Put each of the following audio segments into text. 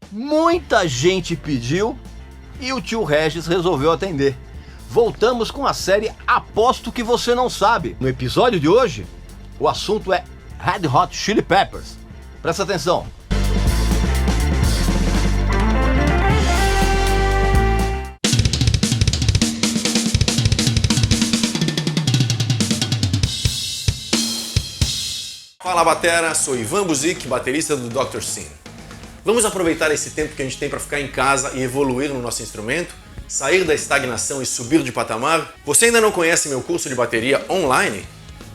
Muita gente pediu e o tio Regis resolveu atender. Voltamos com a série Aposto que Você Não Sabe. No episódio de hoje, o assunto é Red Hot Chili Peppers. Presta atenção. Fala batera, sou Ivan Buzik, baterista do Dr. Sim. Vamos aproveitar esse tempo que a gente tem para ficar em casa e evoluir no nosso instrumento, sair da estagnação e subir de patamar? Você ainda não conhece meu curso de bateria online?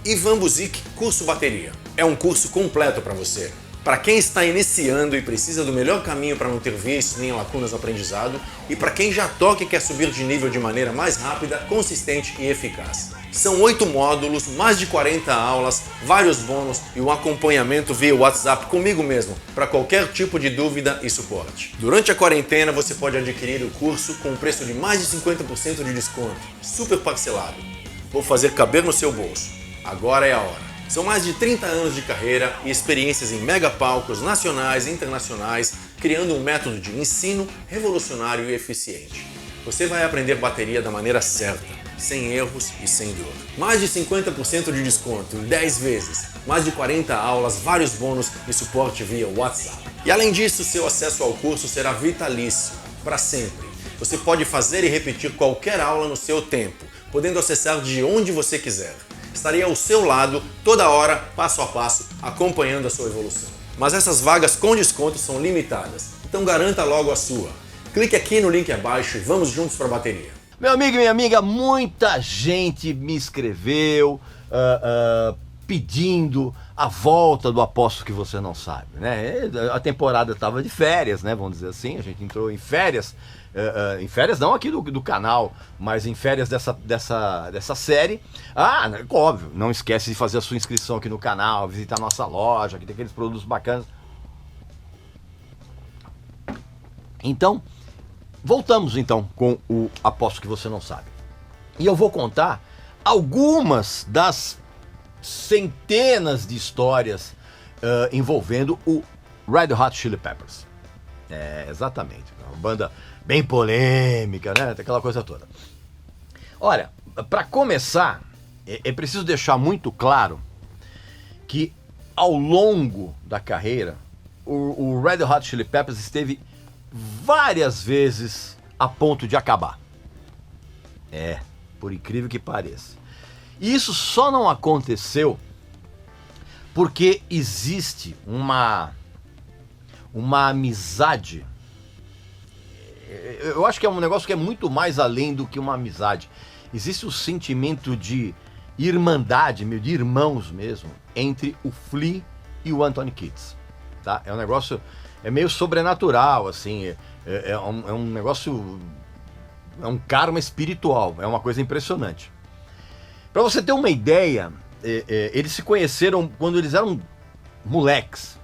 Ivan Buzik Curso Bateria. É um curso completo para você. Para quem está iniciando e precisa do melhor caminho para não ter vícios nem lacunas no aprendizado, e para quem já toca e quer subir de nível de maneira mais rápida, consistente e eficaz. São 8 módulos, mais de 40 aulas, vários bônus e um acompanhamento via WhatsApp comigo mesmo, para qualquer tipo de dúvida e suporte. Durante a quarentena você pode adquirir o curso com um preço de mais de 50% de desconto, super parcelado. Vou fazer caber no seu bolso. Agora é a hora. São mais de 30 anos de carreira e experiências em mega palcos nacionais e internacionais, criando um método de ensino revolucionário e eficiente. Você vai aprender bateria da maneira certa, sem erros e sem dor. Mais de 50% de desconto em 10 vezes, mais de 40 aulas, vários bônus e suporte via WhatsApp. E além disso, seu acesso ao curso será vitalício, para sempre. Você pode fazer e repetir qualquer aula no seu tempo, podendo acessar de onde você quiser. Estarei ao seu lado, toda hora, passo a passo, acompanhando a sua evolução. Mas essas vagas com desconto são limitadas, então garanta logo a sua. Clique aqui no link abaixo e vamos juntos para a bateria. Meu amigo e minha amiga, muita gente me escreveu pedindo a volta do Aposto que Você Não Sabe, né? A temporada estava de férias, né? Vamos dizer assim, a gente entrou em férias não aqui do canal, mas em férias dessa série. Óbvio, não esquece de fazer a sua inscrição aqui no canal, visitar a nossa loja, que tem aqueles produtos bacanas. Então, voltamos então com o Aposto que Você Não Sabe. E eu vou contar algumas das centenas de histórias envolvendo o Red Hot Chili Peppers. Exatamente, uma banda bem polêmica, né? Aquela coisa toda. Olha, para começar, é preciso deixar muito claro que ao longo da carreira, o Red Hot Chili Peppers esteve várias vezes a ponto de acabar. Por incrível que pareça. E isso só não aconteceu porque existe uma amizade. Eu acho que é um negócio que é muito mais além do que uma amizade. Existe o sentimento de irmandade, de irmãos mesmo, entre o Flea e o Anthony Kiedis. Tá? É um negócio, é meio sobrenatural, assim, é um negócio, é um karma espiritual, é uma coisa impressionante. Para você ter uma ideia, eles se conheceram quando eles eram moleques.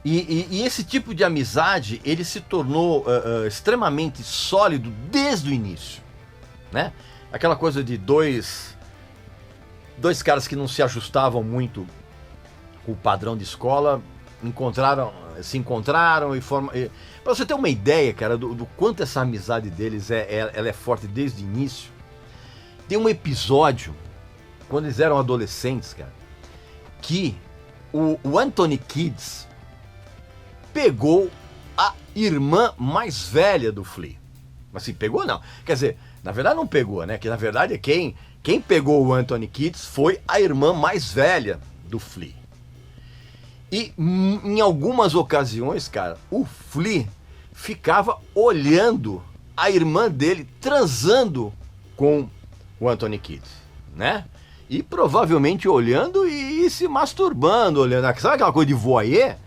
E esse tipo de amizade, ele se tornou extremamente sólido desde o início, né? Aquela coisa de dois caras que não se ajustavam muito com o padrão de escola, se encontraram e formam... Para você ter uma ideia, cara, do quanto essa amizade deles ela é forte desde o início, tem um episódio, quando eles eram adolescentes, cara, que o Anthony Kiedis pegou a irmã mais velha do Flea. Assim, pegou não. Quer dizer, na verdade não pegou, né? Que na verdade quem pegou o Anthony Kiedis foi a irmã mais velha do Flea. E em algumas ocasiões, cara, o Flea ficava olhando a irmã dele transando com o Anthony Kiedis, né? E provavelmente olhando e se masturbando, olhando. Sabe aquela coisa de voyeur?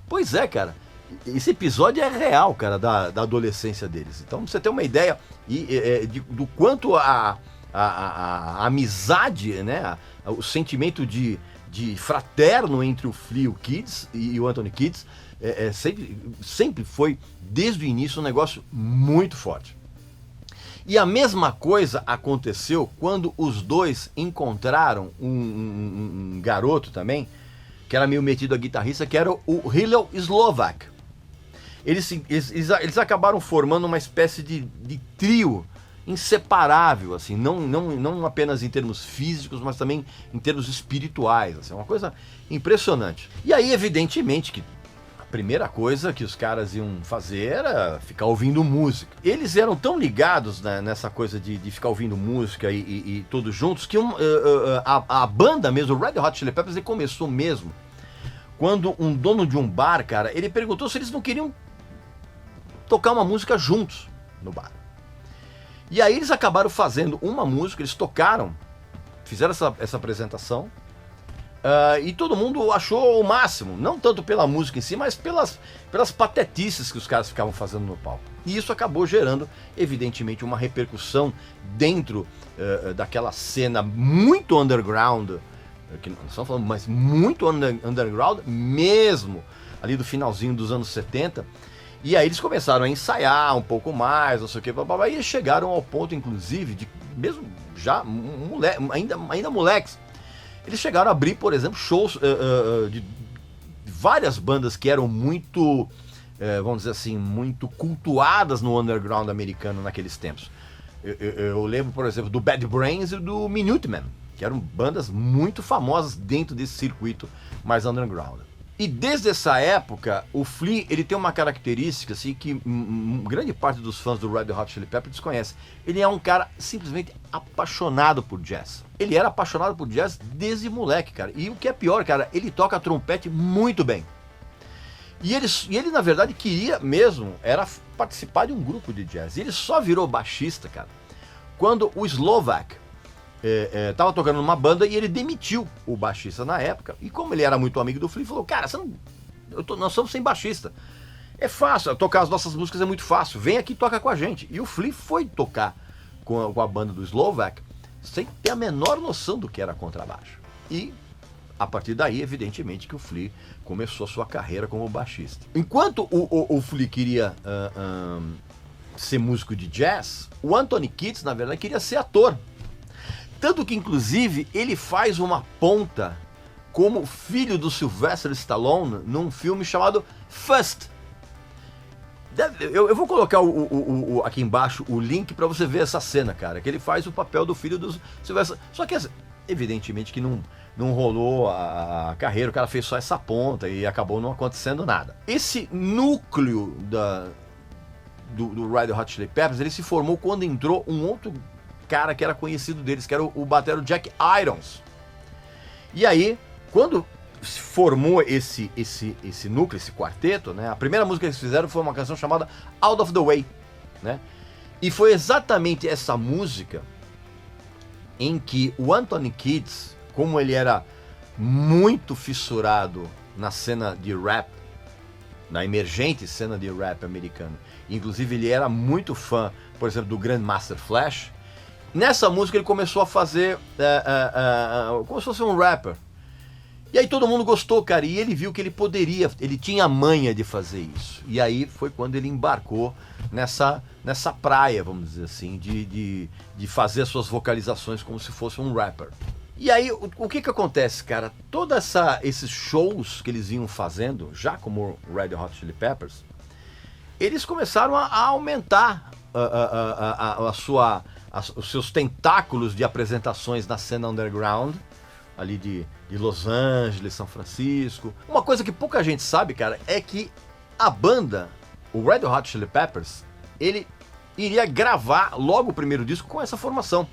Pois é, cara. Esse episódio é real, cara, da adolescência deles. Então, pra você ter uma ideia do quanto a amizade, né, o sentimento de fraterno entre o Flea e o Anthony Kiedis sempre foi, desde o início, um negócio muito forte. E a mesma coisa aconteceu quando os dois encontraram um garoto também, que era meio metido a guitarrista, que era o Hillel Slovak. eles acabaram formando uma espécie de trio inseparável, assim, não apenas em termos físicos, mas também em termos espirituais, assim, uma coisa impressionante. E aí, evidentemente, que a primeira coisa que os caras iam fazer era ficar ouvindo música. Eles eram tão ligados, né, nessa coisa de ficar ouvindo música e todos juntos, que a banda mesmo, o Red Hot Chili Peppers, ele começou mesmo quando um dono de um bar, cara, ele perguntou se eles não queriam tocar uma música juntos no bar. E aí eles acabaram fazendo uma música, eles tocaram, fizeram essa apresentação, e todo mundo achou o máximo, não tanto pela música em si, mas pelas patetices que os caras ficavam fazendo no palco. E isso acabou gerando, evidentemente, uma repercussão dentro daquela cena muito underground, que nós estamos falando, mas muito underground mesmo, ali do finalzinho dos anos 70, e aí eles começaram a ensaiar um pouco mais, não sei o que, blá, e eles chegaram ao ponto, inclusive, de mesmo já ainda moleques, eles chegaram a abrir, por exemplo, shows de várias bandas que eram muito, vamos dizer assim, muito cultuadas no underground americano naqueles tempos. Eu lembro, por exemplo, do Bad Brains e do Minutemen, que eram bandas muito famosas dentro desse circuito mais underground. E desde essa época, o Flea, ele tem uma característica assim, que grande parte dos fãs do Red Hot Chili Peppers desconhece. Ele é um cara simplesmente apaixonado por jazz. Ele era apaixonado por jazz desde moleque, cara. E o que é pior, cara, ele toca trompete muito bem. E ele na verdade, queria mesmo, era participar de um grupo de jazz. E ele só virou baixista, cara, quando o Slovak tava tocando numa banda e ele demitiu o baixista na época. E como ele era muito amigo do Flea, falou: cara, nós somos sem baixista. É fácil, tocar as nossas músicas é muito fácil. Vem aqui e toca com a gente. E o Flea foi tocar com a banda do Slovak sem ter a menor noção do que era contrabaixo. E a partir daí, evidentemente, que o Flea começou a sua carreira como baixista. Enquanto o Flea queria ser músico de jazz, o Anthony Kiedis, na verdade, queria ser ator. Tanto que, inclusive, ele faz uma ponta como filho do Sylvester Stallone num filme chamado Fust. Eu vou colocar aqui embaixo o link para você ver essa cena, cara, que ele faz o papel do filho do Sylvester. Só que, evidentemente, que não rolou a carreira, o cara fez só essa ponta e acabou não acontecendo nada. Esse núcleo do Red Hot Chili Peppers, ele se formou quando entrou um outro cara que era conhecido deles, que era o batero Jack Irons. E aí, quando se formou esse núcleo, esse quarteto, né, a primeira música que eles fizeram foi uma canção chamada Out of the Way, né? E foi exatamente essa música em que o Anthony Kiedis, como ele era muito fissurado na cena de rap, na emergente cena de rap americano, inclusive ele era muito fã, por exemplo, do Grandmaster Flash. Nessa música ele começou a fazer como se fosse um rapper. E aí todo mundo gostou, cara, e ele viu que ele tinha a manha de fazer isso. E aí foi quando ele embarcou nessa praia, vamos dizer assim, de fazer as suas vocalizações como se fosse um rapper. E aí, o que acontece, cara? Todos esses shows que eles iam fazendo, já como Red Hot Chili Peppers, eles começaram a aumentar os seus tentáculos de apresentações na cena underground, ali de Los Angeles, São Francisco. Uma coisa que pouca gente sabe, cara, é que a banda, o Red Hot Chili Peppers, ele iria gravar logo o primeiro disco com essa formação.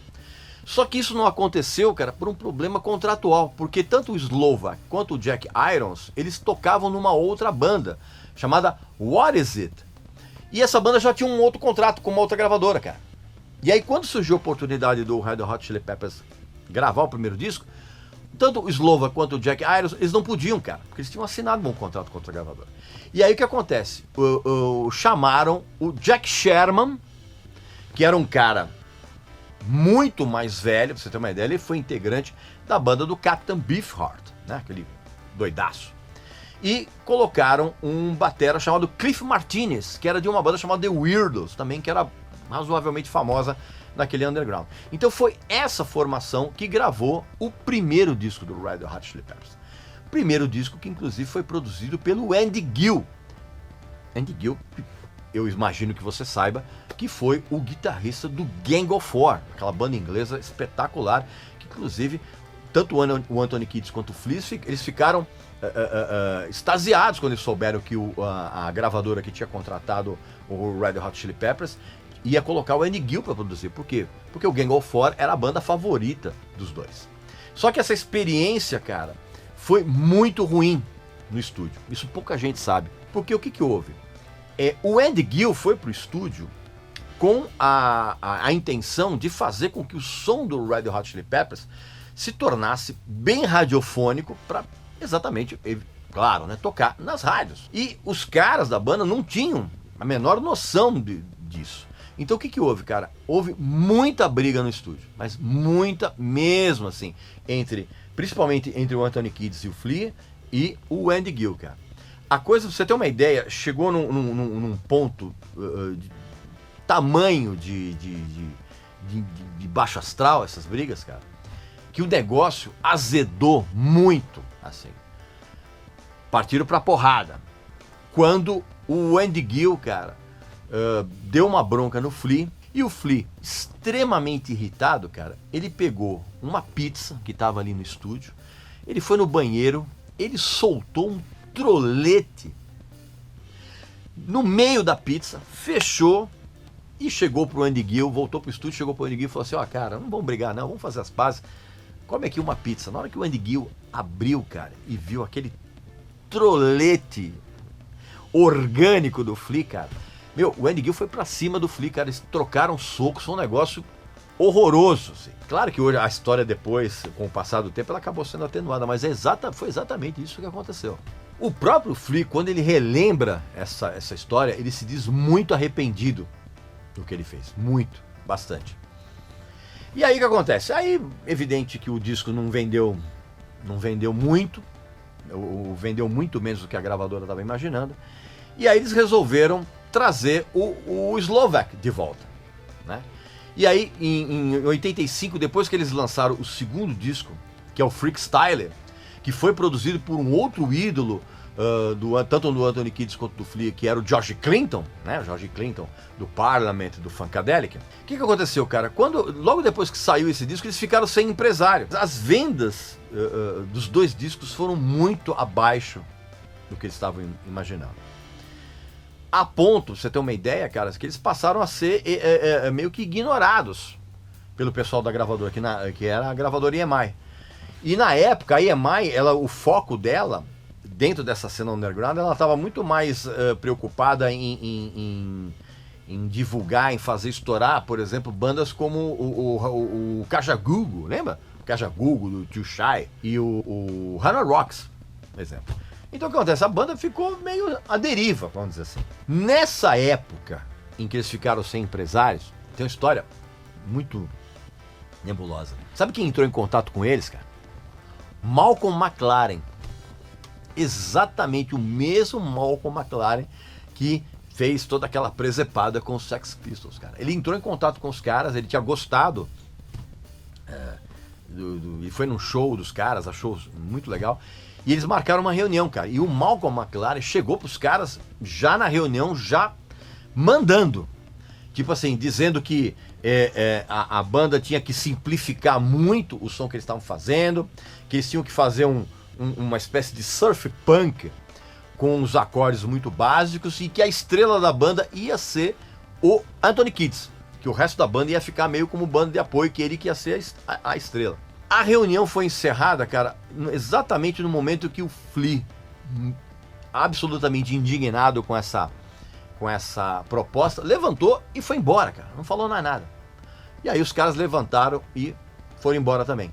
Só que isso não aconteceu, cara, por um problema contratual, porque tanto o Slovak quanto o Jack Irons, eles tocavam numa outra banda, chamada What Is It? E essa banda já tinha um outro contrato com uma outra gravadora, cara. E aí quando surgiu a oportunidade do Red Hot Chili Peppers gravar o primeiro disco, tanto o Slovak quanto o Jack Irons, eles não podiam, cara, porque eles tinham assinado um contrato com outra gravadora. E aí o que acontece? Chamaram o Jack Sherman, que era um cara muito mais velho, pra você ter uma ideia, ele foi integrante da banda do Captain Beefheart, né? Aquele doidaço. E colocaram um batera chamado Cliff Martinez, que era de uma banda chamada The Weirdos, também que era razoavelmente famosa naquele underground. Então foi essa formação que gravou o primeiro disco do Red Hot Chili Peppers. Primeiro disco que inclusive foi produzido pelo Andy Gill. Andy Gill, eu imagino que você saiba, que foi o guitarrista do Gang of Four, aquela banda inglesa espetacular, que inclusive tanto o Anthony Kiedis quanto o Flea, eles ficaram extasiados quando eles souberam que a gravadora que tinha contratado o Red Hot Chili Peppers ia colocar o Andy Gill para produzir. Por quê? Porque o Gang of Four era a banda favorita dos dois. Só que essa experiência, cara, foi muito ruim no estúdio. Isso pouca gente sabe. Porque o que houve? O Andy Gill foi pro estúdio com a intenção de fazer com que o som do Red Hot Chili Peppers se tornasse bem radiofônico para exatamente, claro, né, tocar nas rádios. E os caras da banda não tinham a menor noção disso. Então o que houve, cara? Houve muita briga no estúdio, mas muita mesmo, assim, principalmente entre o Anthony Kiedis e o Flea e o Andy Gill, cara. A coisa, pra você ter uma ideia, chegou num ponto de tamanho de baixo astral, essas brigas, cara, que o negócio azedou muito, assim. Partiram pra porrada. Quando o Andy Gill, cara, deu uma bronca no Flea, e o Flea, extremamente irritado, cara, ele pegou uma pizza que tava ali no estúdio, ele foi no banheiro, ele soltou um trolete no meio da pizza, fechou e chegou pro Andy Gill, voltou pro estúdio, chegou pro Andy Gill e falou assim, cara, não vamos brigar não, vamos fazer as pazes, come aqui uma pizza. Na hora que o Andy Gill abriu, cara, e viu aquele trolete orgânico do Flea, cara, o Andy Gill foi pra cima do Flea, cara, eles trocaram socos, foi um negócio horroroso, assim. Claro que hoje a história depois, com o passar do tempo, ela acabou sendo atenuada, mas foi exatamente isso que aconteceu. O próprio Flea, quando ele relembra essa história, ele se diz muito arrependido do que ele fez. Muito, bastante. E aí o que acontece? Aí, evidente que o disco não vendeu muito, ou vendeu muito menos do que a gravadora estava imaginando, e aí eles resolveram trazer o Slovak de volta, né? E aí, em 85, depois que eles lançaram o segundo disco, que é o Freakstyler, que foi produzido por um outro ídolo, tanto do Anthony Kiedis quanto do Flea, que era o George Clinton, né? O George Clinton do Parliament, do Funkadelic. O que aconteceu, cara? Logo depois que saiu esse disco, eles ficaram sem empresário. As vendas dos dois discos foram muito abaixo do que eles estavam imaginando. A ponto, pra você ter uma ideia, cara, que eles passaram a ser meio que ignorados pelo pessoal da gravadora, que era a gravadora EMI. E na época, a EMI, o foco dela, dentro dessa cena underground, ela estava muito mais preocupada em divulgar, em fazer estourar, por exemplo, bandas como o Kajagoogoo, lembra? O Kajagoogoo, do Too Shy, e o Hannah Rocks, por exemplo. Então o que acontece? A banda ficou meio à deriva, vamos dizer assim. Nessa época em que eles ficaram sem empresários, tem uma história muito nebulosa. Sabe quem entrou em contato com eles, cara? Malcolm McLaren. Exatamente o mesmo Malcolm McLaren que fez toda aquela presepada com os Sex Pistols, cara. Ele entrou em contato com os caras, ele tinha gostado e foi num show dos caras, achou muito legal. E eles marcaram uma reunião, cara. E o Malcolm McLaren chegou pros caras já na reunião, já mandando. Tipo assim, dizendo que a banda tinha que simplificar muito o som que eles estavam fazendo, que eles tinham que fazer uma espécie de surf punk com os acordes muito básicos e que a estrela da banda ia ser o Anthony Kiedis, que o resto da banda ia ficar meio como banda de apoio, que ele que ia ser a estrela. A reunião foi encerrada, cara, exatamente no momento que o Flea, absolutamente indignado com essa proposta, levantou e foi embora, cara. Não falou nada. E aí os caras levantaram e foram embora também.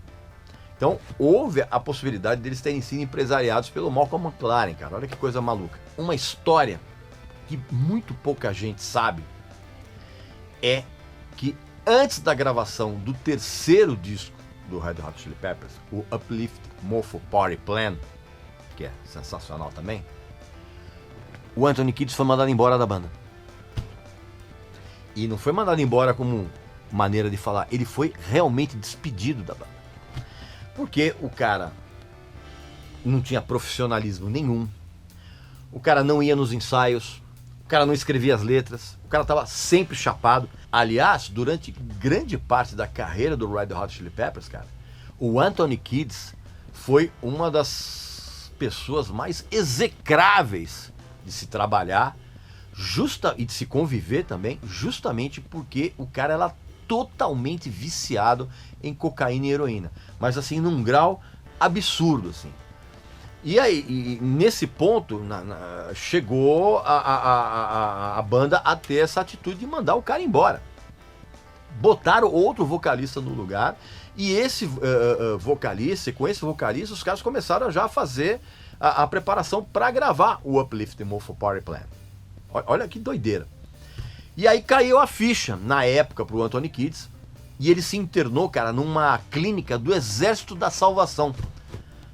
Então houve a possibilidade deles terem sido empresariados pelo Malcolm McLaren, cara. Olha que coisa maluca. Uma história que muito pouca gente sabe é que antes da gravação do terceiro disco do Red Hot Chili Peppers, o Uplift Mofo Party Plan, que é sensacional também, o Anthony Kiedis foi mandado embora da banda. E não foi mandado embora como maneira de falar, ele foi realmente despedido da banda. Porque o cara não tinha profissionalismo nenhum, o cara não ia nos ensaios, o cara não escrevia as letras, o cara tava sempre chapado. Aliás, durante grande parte da carreira do Red Hot Chili Peppers, cara, o Anthony Kiedis foi uma das pessoas mais execráveis de se trabalhar e de se conviver também, justamente porque o cara era totalmente viciado em cocaína e heroína, mas assim, num grau absurdo, assim. E aí, nesse ponto, chegou a banda a ter essa atitude de mandar o cara embora. Botaram outro vocalista no lugar, e esse vocalista, e com esse vocalista, os caras começaram já a fazer a preparação para gravar o Uplift Emotional Party Plan. Olha que doideira. E aí caiu a ficha, na época, pro Anthony Kiedis, e ele se internou, cara, numa clínica do Exército da Salvação,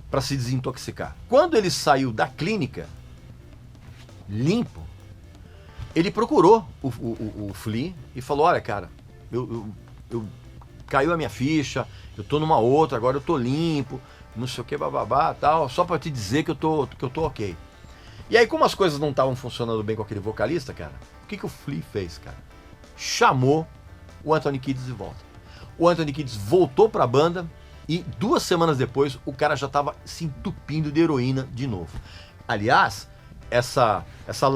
para se desintoxicar. Quando ele saiu da clínica, limpo, ele procurou o Flea e falou, olha, cara, eu caiu a minha ficha, eu tô numa outra, agora eu tô limpo, não sei o que, bababá, tal, só para te dizer que eu tô ok. E aí, como as coisas não estavam funcionando bem com aquele vocalista, cara, o que o Flea fez, cara? Chamou o Anthony Kiedis de volta. O Anthony Kiedis voltou pra banda e 2 semanas depois o cara já estava se entupindo de heroína de novo. Aliás,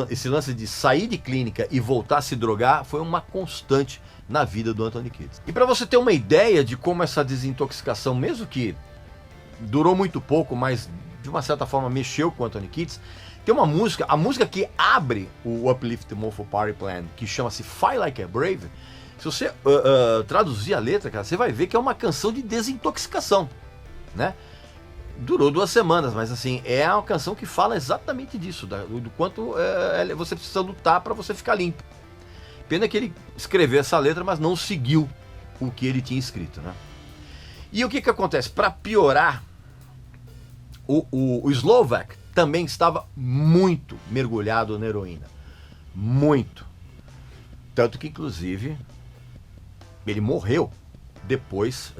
esse lance de sair de clínica e voltar a se drogar foi uma constante na vida do Anthony Kiedis. E para você ter uma ideia de como essa desintoxicação, mesmo que durou muito pouco, mas de uma certa forma mexeu com o Anthony Kiedis, tem uma música, a música que abre o Uplift Emotional Party Plan, que chama-se Fight Like a Brave. Se você traduzir a letra, cara, você vai ver que é uma canção de desintoxicação, né? Durou 2 semanas, mas assim, é uma canção que fala exatamente disso, do quanto você precisa lutar para você ficar limpo. Pena que ele escreveu essa letra, mas não seguiu o que ele tinha escrito, né? E o que acontece? Para piorar, o Slovak também estava muito mergulhado na heroína. Muito. Tanto que, inclusive, ele morreu depois,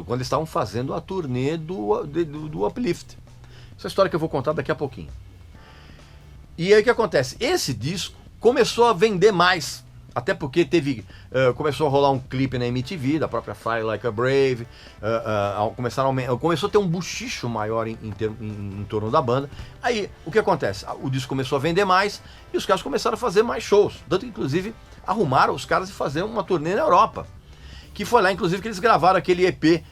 quando eles estavam fazendo a turnê do Uplift. Essa é a história que eu vou contar daqui a pouquinho. E aí o que acontece? Esse disco começou a vender mais, até porque começou a rolar um clipe na MTV, da própria Fly Like a Brave, começou a ter um buchicho maior em torno da banda. Aí o que acontece? O disco começou a vender mais e os caras começaram a fazer mais shows, tanto que inclusive arrumaram os caras de fazer uma turnê na Europa, que foi lá inclusive que eles gravaram aquele EP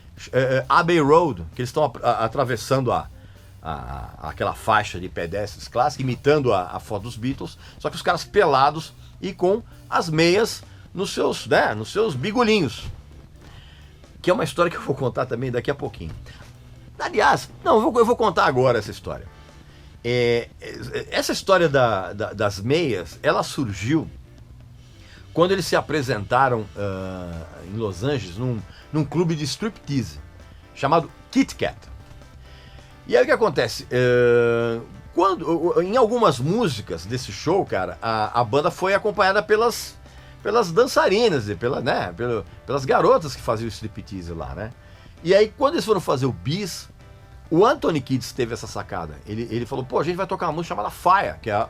Abbey Road, que eles estão atravessando aquela faixa de pedestres clássica, imitando a foto dos Beatles, só que os caras pelados e com as meias nos seus bigolinhos, que é uma história que eu vou contar também daqui a pouquinho. Aliás, não, eu vou contar agora essa história. Essa história das meias, ela surgiu quando eles se apresentaram em Los Angeles num clube de striptease chamado Kit Kat. E aí o que acontece? Em algumas músicas desse show, cara, a banda foi acompanhada pelas dançarinas, pelas garotas que faziam o striptease lá, né? E aí quando eles foram fazer o bis, o Anthony Kiedis teve essa sacada. Ele falou, pô, a gente vai tocar uma música chamada Fire, que era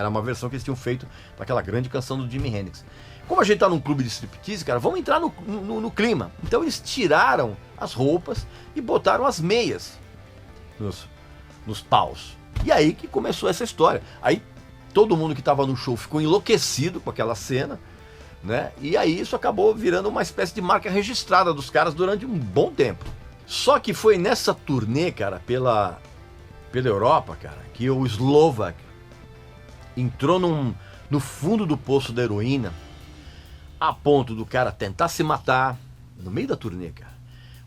uma versão que eles tinham feito daquela grande canção do Jimi Hendrix. Como a gente tá num clube de striptease, cara, vamos entrar no clima. Então eles tiraram as roupas e botaram as meias nos paus. E aí que começou essa história. Aí todo mundo que estava no show ficou enlouquecido com aquela cena, né? E aí isso acabou virando uma espécie de marca registrada dos caras durante um bom tempo. Só que foi nessa turnê, cara, pela Europa, cara, que o Slovak entrou no fundo do poço da heroína, a ponto do cara tentar se matar no meio da turnê, cara.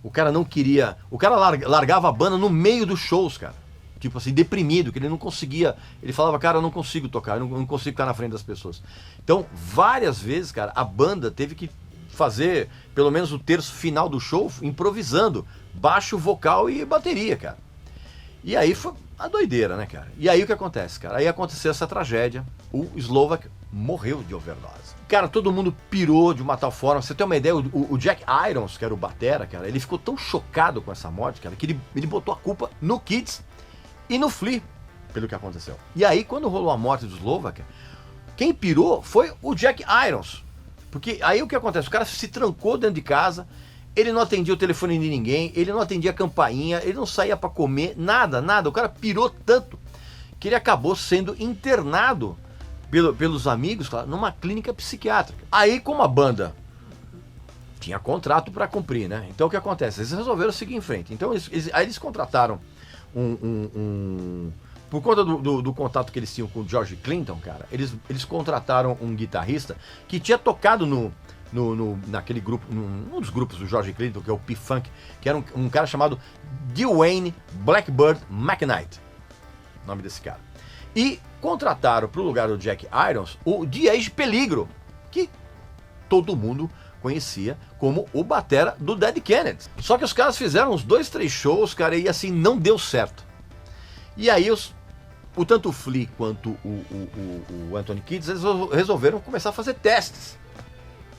O cara não queria... O cara largava a banda no meio dos shows, cara. Tipo assim, deprimido, que ele não conseguia... Ele falava, cara, eu não consigo tocar, eu não consigo estar na frente das pessoas. Então, várias vezes, cara, a banda teve que fazer pelo menos o terço final do show improvisando baixo, vocal e bateria, cara. E aí foi a doideira, né, cara? E aí o que acontece, cara? Aí aconteceu essa tragédia, o Slovak morreu de overdose. Cara, todo mundo pirou de uma tal forma. Você tem uma ideia, o Jack Irons, que era o batera, cara, ele ficou tão chocado com essa morte, cara, que ele botou a culpa no Kiedis e no Flea, pelo que aconteceu. E aí, quando rolou a morte do Slovak, Quem pirou foi o Jack Irons. Porque aí o que acontece? O cara se trancou dentro de casa, ele não atendia o telefone de ninguém, ele não atendia a campainha, ele não saía para comer, nada. O cara pirou tanto que ele acabou sendo internado pelos amigos, claro, numa clínica psiquiátrica. Aí, como a banda tinha contrato para cumprir, né? Então o que acontece? Eles resolveram seguir em frente. Então aí eles contrataram por conta do contato que eles tinham com o George Clinton, cara, eles contrataram um guitarrista que tinha tocado naquele grupo, num dos grupos do George Clinton, que é o P-Funk, que era um cara chamado Dwayne Blackbird McKnight, o nome desse cara. E contrataram pro lugar do Jack Irons o Diego Peligro, que todo mundo conhecia como o batera do Dead Kennedys. Só que os caras fizeram uns 2, 3 shows, cara, e assim, não deu certo. E aí tanto o Flea quanto o Anthony Kiedis, eles resolveram começar a fazer testes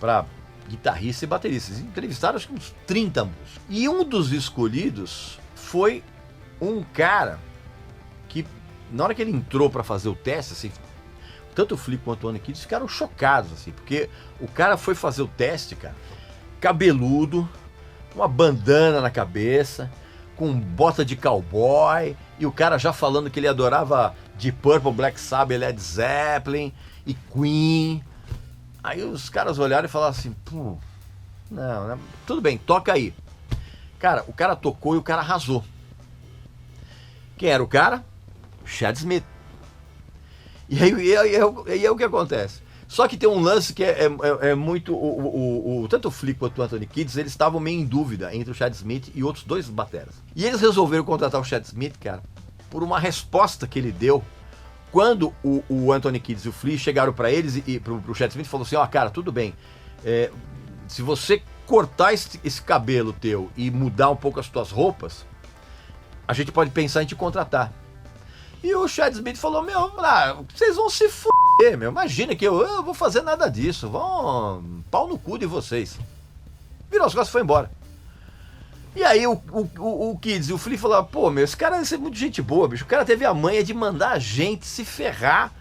para guitarristas e bateristas. Entrevistaram acho que uns 30 músicos. E um dos escolhidos foi um cara que, na hora que ele entrou para fazer o teste, assim, tanto o Flea quanto o Anthony Kiedis ficaram chocados, assim, porque o cara foi fazer o teste, cara, cabeludo, uma bandana na cabeça, com bota de cowboy, e o cara já falando que ele adorava Deep Purple, Black Sabbath, Led Zeppelin e Queen. Aí os caras olharam e falaram assim, pô, não, tudo bem, toca aí. Cara, o cara tocou e o cara arrasou. Quem era o cara? Chad Smith. E aí o que acontece? Só que tem um lance que é muito... tanto o Flea quanto o Anthony Kiedis, eles estavam meio em dúvida entre o Chad Smith e outros 2 bateras. E eles resolveram contratar o Chad Smith, cara, por uma resposta que ele deu quando o Anthony Kiedis e o Flea chegaram para eles e pro Chad Smith, falou assim, ó, cara, tudo bem, se você cortar esse cabelo teu e mudar um pouco as tuas roupas, a gente pode pensar em te contratar. E o Chad Smith falou, vocês vão se fuder, imagina que eu vou fazer nada disso, vão pau no cu de vocês. Virou as costas e foi embora. E aí o Kiedis e o Flea falaram, pô, esse cara é muito gente boa, bicho, o cara teve a manha de mandar a gente se ferrar,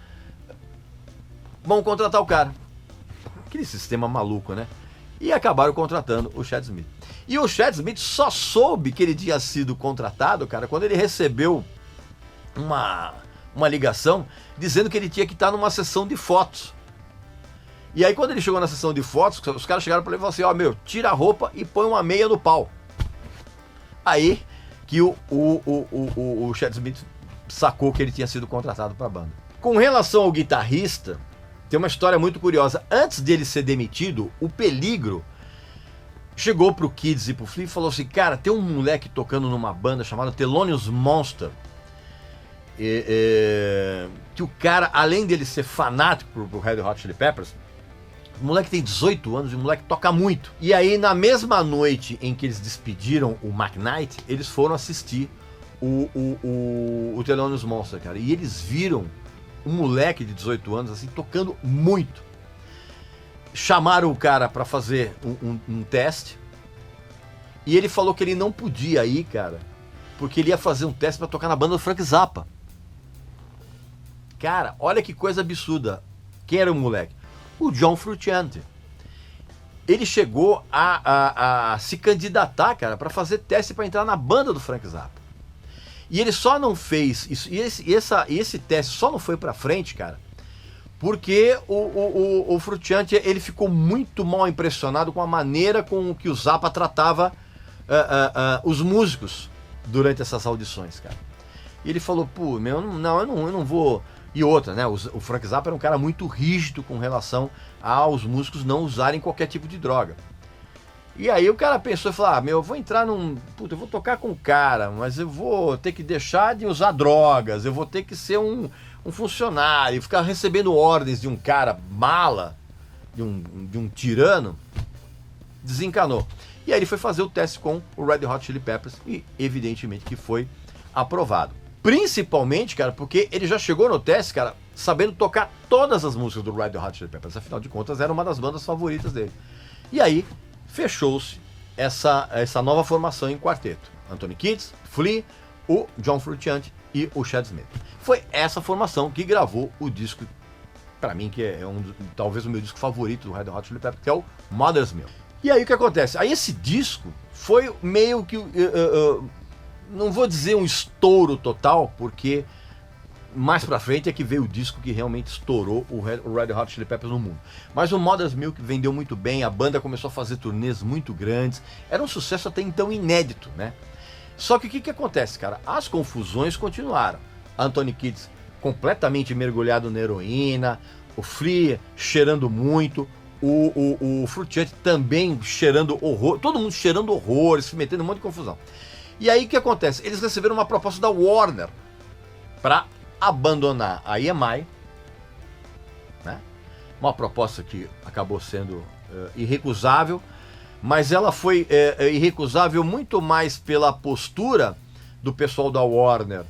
vamos contratar o cara. Aquele sistema maluco, né? E acabaram contratando o Chad Smith. E o Chad Smith só soube que ele tinha sido contratado, cara, quando ele recebeu uma ligação dizendo que ele tinha que estar numa sessão de fotos. E aí quando ele chegou na sessão de fotos, os caras chegaram para ele e falaram assim, ó, tira a roupa e põe uma meia no pau. Aí que o Chad Smith sacou que ele tinha sido contratado para a banda. Com relação ao guitarrista, tem uma história muito curiosa. Antes dele ser demitido, o Peligro chegou pro Kiedis e pro Flea e falou assim, cara, tem um moleque tocando numa banda chamada Thelonious Monster, que o cara, além dele ser fanático pro Red Hot Chili Peppers, o moleque tem 18 anos e o moleque toca muito. E aí, na mesma noite em que eles despediram o McKnight, eles foram assistir o Thelonious Monster, cara. E eles viram um moleque de 18 anos, assim, tocando muito. Chamaram o cara pra fazer um teste. E ele falou que ele não podia ir, cara, porque ele ia fazer um teste pra tocar na banda do Frank Zappa. Cara, olha que coisa absurda. Quem era o moleque? O John Frusciante. Ele chegou a se candidatar, cara, para fazer teste para entrar na banda do Frank Zappa. E ele só não fez isso. E esse teste só não foi para frente, cara, porque o Frusciante, ele ficou muito mal impressionado com a maneira com que o Zappa tratava os músicos durante essas audições, cara. E ele falou, pô, eu não vou... E outra, né? O Frank Zappa era um cara muito rígido com relação aos músicos não usarem qualquer tipo de droga. E aí o cara pensou e falou, eu vou entrar eu vou tocar com o cara, mas eu vou ter que deixar de usar drogas, eu vou ter que ser um funcionário, ficar recebendo ordens de um cara mala, de um tirano. Desencanou. E aí ele foi fazer o teste com o Red Hot Chili Peppers e evidentemente que foi aprovado. Principalmente, cara, porque ele já chegou no teste, cara, sabendo tocar todas as músicas do Red Hot Chili Peppers. Afinal de contas, era uma das bandas favoritas dele. E aí, fechou-se essa nova formação em quarteto. Anthony Kiedis, Flea, o John Frusciante e o Chad Smith. Foi essa formação que gravou o disco pra mim, que é talvez o meu disco favorito do Red Hot Chili Peppers, que é o Mother's Milk. E aí o que acontece? Aí esse disco foi meio que, não vou dizer um estouro total, porque mais pra frente é que veio o disco que realmente estourou o Red Hot Chili Peppers no mundo. Mas o Mother's Milk vendeu muito bem, a banda começou a fazer turnês muito grandes, era um sucesso até então inédito, né? Só que o que acontece, cara? As confusões continuaram. Anthony Kiedis completamente mergulhado na heroína, o Flea cheirando muito, o Frutiante também cheirando horror, todo mundo cheirando horrores, se metendo em um monte de confusão. E aí o que acontece? Eles receberam uma proposta da Warner para abandonar a EMI, né? Uma proposta que acabou sendo irrecusável, mas ela foi irrecusável muito mais pela postura do pessoal da Warner,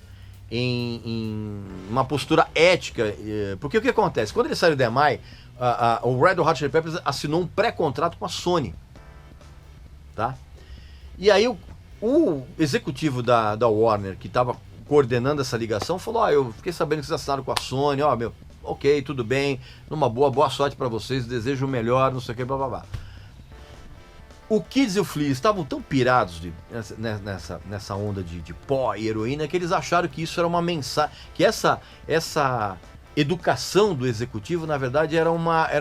em uma postura ética, porque o que acontece? Quando eles saíram da EMI, o Red Hot Chili Peppers assinou um pré-contrato com a Sony, tá? E aí o executivo da Warner, que estava coordenando essa ligação, falou: eu fiquei sabendo que vocês assinaram com a Sony, ok, tudo bem, numa boa sorte para vocês, desejo o melhor, não sei o que, blá blá blá. O Kiedis e o Flea estavam tão pirados nessa onda de pó e heroína que eles acharam que isso era uma mensagem, que essa educação do executivo, na verdade, era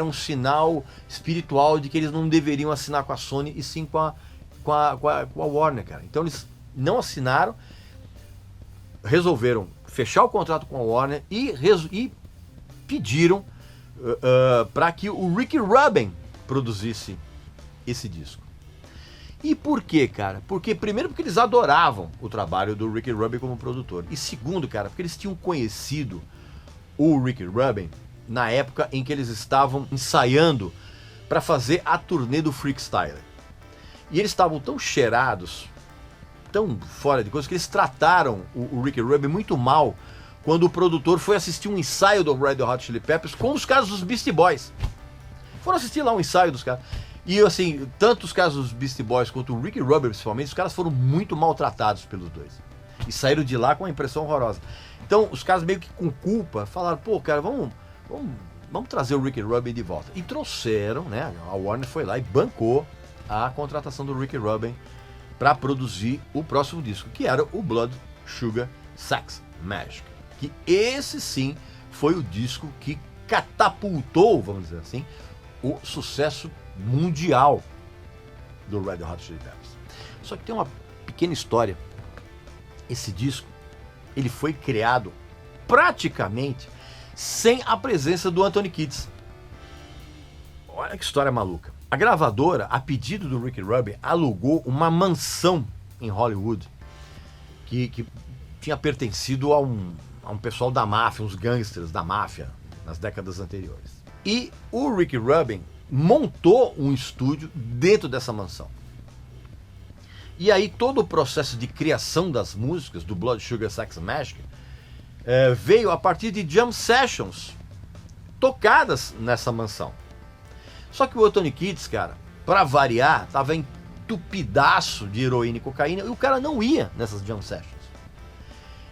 um sinal espiritual de que eles não deveriam assinar com a Sony e sim com a Warner, cara. Então eles não assinaram, resolveram fechar o contrato com a Warner e pediram para que o Ricky Rubin produzisse esse disco. E por quê, cara? Primeiro porque eles adoravam o trabalho do Ricky Rubin como produtor. E segundo, cara, porque eles tinham conhecido o Ricky Rubin na época em que eles estavam ensaiando para fazer a turnê do Freakstyler. E eles estavam tão cheirados, tão fora de coisa, que eles trataram o Ricky Rubin muito mal quando o produtor foi assistir um ensaio do Red Hot Chili Peppers com os caras dos Beastie Boys. Foram assistir lá um ensaio dos caras. E assim, tanto os caras dos Beastie Boys quanto o Ricky Rubin, principalmente, os caras foram muito maltratados pelos dois. E saíram de lá com uma impressão horrorosa. Então, os caras meio que com culpa falaram: pô, cara, vamos trazer o Ricky Rubin de volta. E trouxeram, né? A Warner foi lá e bancou a contratação do Ricky Rubin para produzir o próximo disco, que era o Blood Sugar Sex Magic. Que esse sim foi o disco que catapultou, vamos dizer assim, o sucesso mundial do Red Hot Chili Peppers. Só que tem uma pequena história. Esse disco, ele foi criado praticamente sem a presença do Anthony Kiedis. Olha que história maluca. A gravadora, a pedido do Ricky Rubin, alugou uma mansão em Hollywood que tinha pertencido a um pessoal da máfia, uns gangsters da máfia nas décadas anteriores. E o Ricky Rubin montou um estúdio dentro dessa mansão. E aí todo o processo de criação das músicas do Blood Sugar Sex Magic veio a partir de jam sessions tocadas nessa mansão. Só que o Anthony Kiedis, cara, pra variar, tava entupidaço de heroína e cocaína e o cara não ia nessas jam sessions.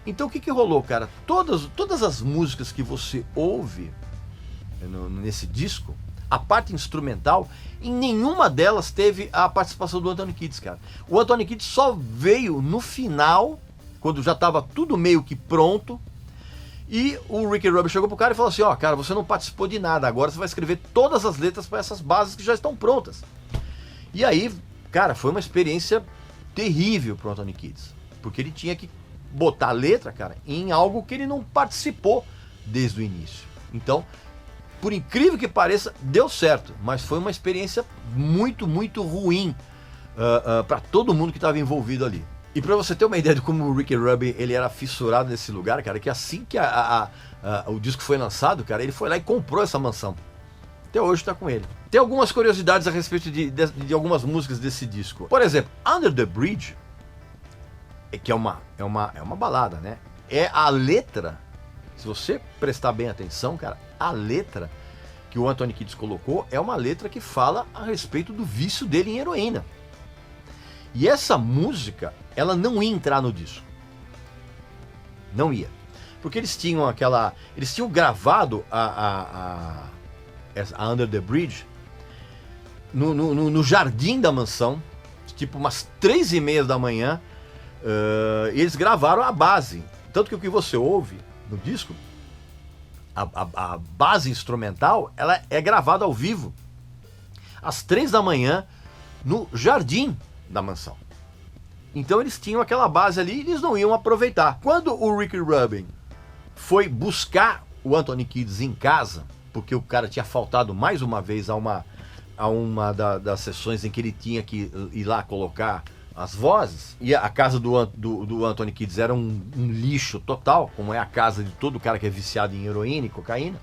Então o que rolou, cara? Todas as músicas que você ouve nesse disco, a parte instrumental, em nenhuma delas teve a participação do Anthony Kiedis, cara. O Anthony Kiedis só veio no final, quando já estava tudo meio que pronto, e o Ricky Rubin chegou pro cara e falou assim: cara, você não participou de nada, agora você vai escrever todas as letras para essas bases que já estão prontas. E aí, cara, foi uma experiência terrível pro Anthony Kiedis, porque ele tinha que botar a letra, cara, em algo que ele não participou desde o início. Então, por incrível que pareça, deu certo, mas foi uma experiência muito, muito ruim para todo mundo que estava envolvido ali. E para você ter uma ideia de como o Ricky Rubin ele era fissurado nesse lugar, cara, que assim que o disco foi lançado, cara, ele foi lá e comprou essa mansão. Até hoje está com ele. Tem algumas curiosidades a respeito de algumas músicas desse disco. Por exemplo, Under the Bridge, que é uma balada, né? É a letra, se você prestar bem atenção, cara, a letra que o Anthony Kiedis colocou é uma letra que fala a respeito do vício dele em heroína. E essa música, ela não ia entrar no disco. Não ia. porque eles tinham gravado a Under the Bridge no jardim da mansão, tipo umas 3:30 da manhã, e eles gravaram a base. Tanto que o que você ouve no disco, a base instrumental, ela é gravada ao vivo, às 3 da manhã, no jardim da mansão. Então eles tinham aquela base ali e eles não iam aproveitar. Quando o Ricky Rubin foi buscar o Anthony Kiedis em casa, porque o cara tinha faltado mais uma vez a uma das sessões em que ele tinha que ir lá colocar as vozes, e a casa do Anthony Kiedis era um lixo total, como é a casa de todo cara que é viciado em heroína e cocaína.